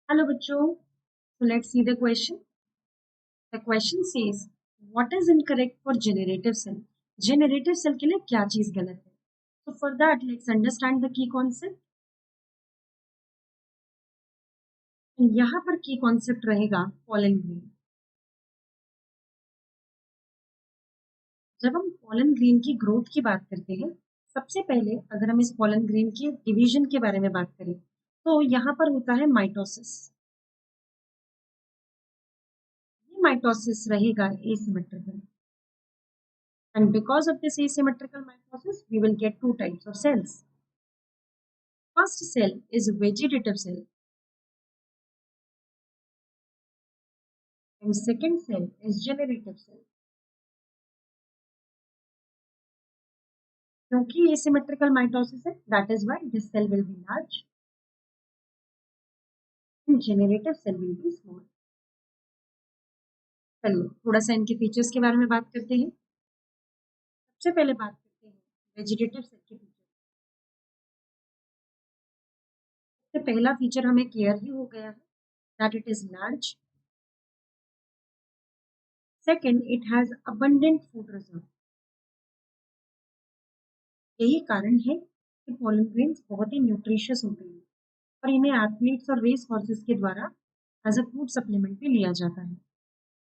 Hello bachcho. So let's see the question. The question says, what is incorrect for generative cell? Generative cell के लिए क्या चीज गलत है? So for that, let's understand the key concept. यहाँ पर key concept रहेगा pollen grain. जब हम pollen grain की growth की बात करते हैं, सबसे पहले अगर हम इस pollen grain के division के बारे में बात करें, तो यहाँ पर होता है mitosis. ये mitosis रहेगा asymmetrical. And because of this asymmetrical mitosis, we will get two types of cells. First cell is vegetative cell and second cell is generative cell. क्योंकि asymmetrical mitosis है, that is why this cell will be large and generative cell will be small. चलिए थोड़ा सा इनके features के बारे में बात करते हैं. सबसे पहले बात करते हैं वेजिटेटिव सेल के फीचर. सबसे पहला फीचर हमें क्लियर ही हो गया है that it is large. Second, it has abundant food reserve. यही कारण है कि pollen grains बहुत ही न्यूट्रिशियस होते हैं और इन्हें एथलीट्स और रेस हॉर्सेस के द्वारा एज अ फूड सप्लीमेंट भी लिया जाता है.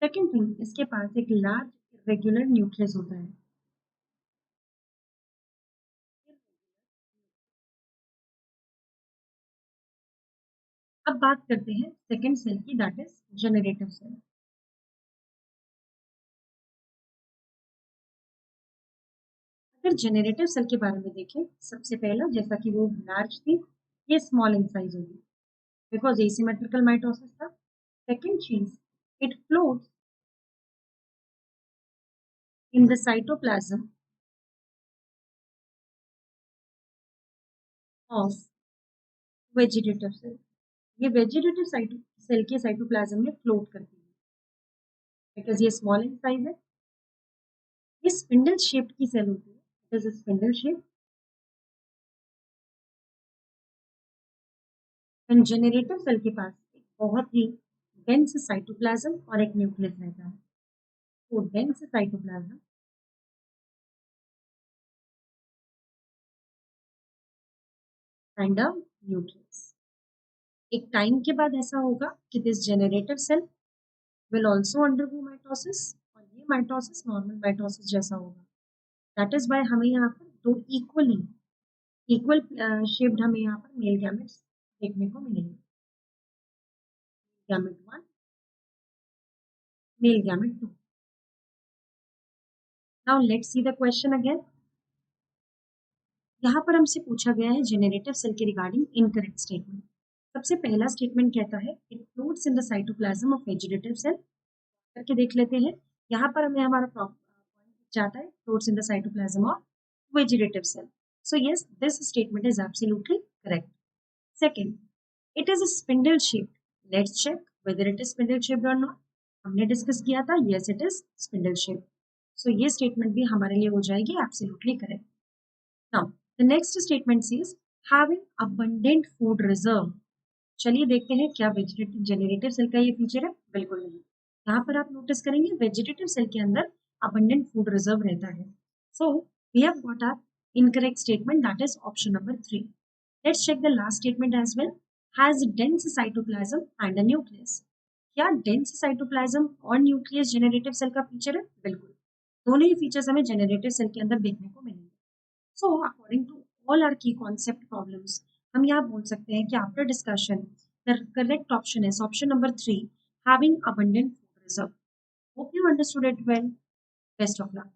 सेकेंड थिंग, इसके पास एक लार्ज इरेगुलर न्यूक्लियस होता है. अब बात करते हैं सेकेंड सेल की, दैट इज जनरेटिव सेल. अगर जनरेटिव सेल के बारे में देखें, सबसे पहला जैसा कि वो लार्ज थी, ये स्मॉल इन साइज होगी बिकॉज एसिमेट्रिकल माइटोसिस था. सेकेंड चीज, it floats in the cytoplasm of vegetative cell. ये वेजिटेटिव सेल के साइटोप्लाज्म में फ्लोट करती है बिकॉज ये स्मॉल इन साइज है. ये स्पिंडल शेप्ड की सेल होती है. It is spindle shape. And generative cell के पास एक बहुत ही डेंस साइटोप्लाज्म और एक न्यूक्लियस रहता है. तो dense cytoplasm and a nucleus. एक टाइम के बाद ऐसा होगा कि this generative cell will also undergo mitosis और ये माइटोसिस नॉर्मल माइटोसिस जैसा होगा. दैट इज वाई हमें यहाँ पर दो इक्वल शेप्ड हमें यहाँ पर मेल गैमेट्स देखने को मिलेंगे. Gamete 1, male gamete 2. Now let's see the question again. यहाँ पर हमसे पूछा गया है जेनरेटिव सेल के रिगार्डिंग इनकरेक्ट स्टेटमेंट. सबसे पहला स्टेटमेंट कहता है it floats in the cytoplasm of vegetative cell. करके देख लेते हैं. यहाँ पर हमें हमारा पॉइंट जाता है floats in the cytoplasm of vegetative cell. So yes, this statement is absolutely correct. Second, it is a spindle shaped. Let's check whether it is spindle shaped or not. हमने डिस्कस किया था, yes it is spindle shaped. So ये statement भी हमारे लिए हो जाएगी absolutely correct. Now the next statement says having abundant food reserve. चलिए देखते हैं क्या वेजिटेटिव जनरेटिव सेल का ये फीचर है. बिल्कुल नहीं. यहाँ पर आप नोटिस करेंगे वेजिटेटिव सेल के अंदर abundant food reserve रहता है. So we have got our incorrect statement, that is option number 3. Let's check the last statement as well. Has dense cytoplasm and a nucleus. क्या dense cytoplasm और nucleus generative cell का feature है? बिल्कुल. दोनों ही features हमें generative cell के अंदर देखने को मिलेंगे. So according to all our key concept problems, हम यहाँ बोल सकते हैं कि after discussion, the correct option is option number 3, having abundant food reserve. Hope you understood it well. Best of luck.